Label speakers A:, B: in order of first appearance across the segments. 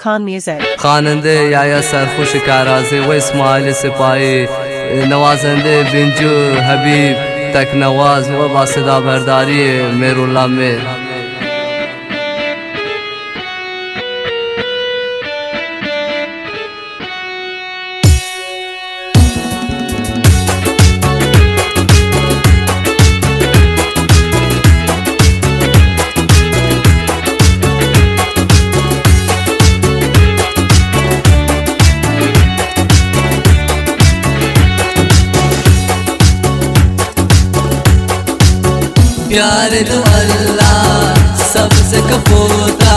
A: Khan Music.
B: खानंदे या सरखुश काराज़े वो इस्माइल सिपाही, नवाजंदे बिंजू हबीब तक नवाज व बासिदा बरदारी मेरुल्ला में। प्यार तो अल्लाह सबसे कपोता,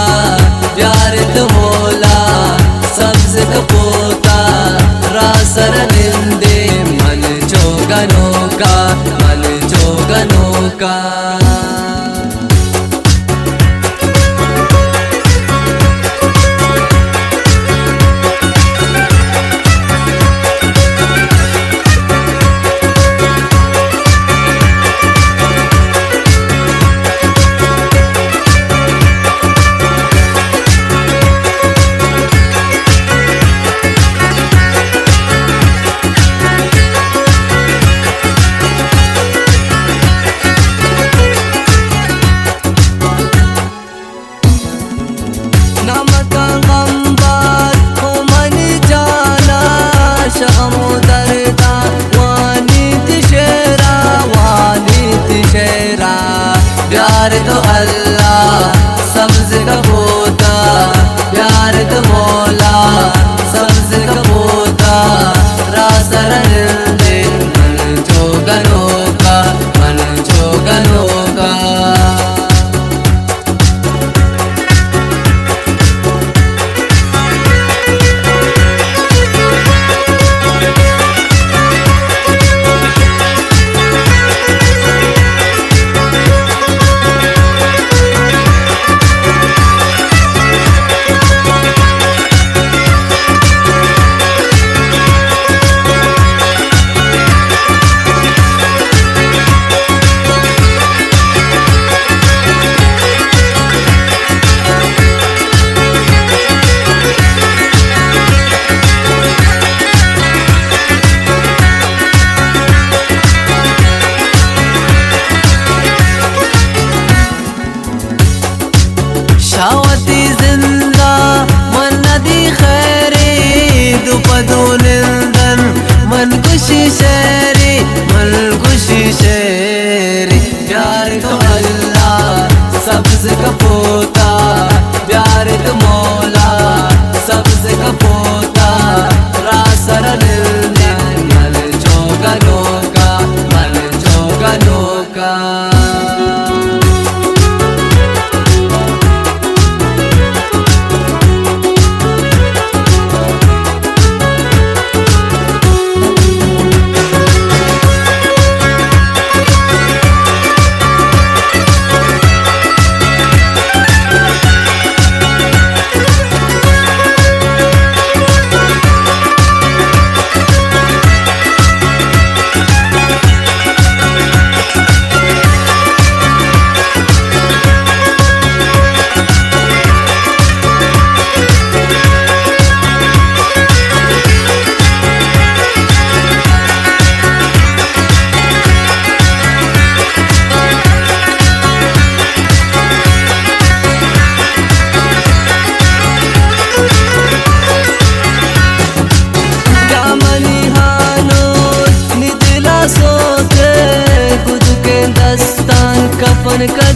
B: प्यार तो मौला सबसे कपोता, रासर निंदे मन जोगनों का, मन जोगनों का। प्यार तो अल्लाह सबसे कपोता, प्यार तो मौला सबसे कपोता, रासर निंदे मन जोगनों का, मन जोगनों का। शावती जिंदा मन नदी खैरी, दुपदो निंदन मन खुशी शेरी, मन खुशी शेरी। प्यार तो अल्लाह सबसे कपोता, प्यार तो मौला सबसे कपोता, रासर निंदे मन जोगनों का, मन जोगनों का। कफन कर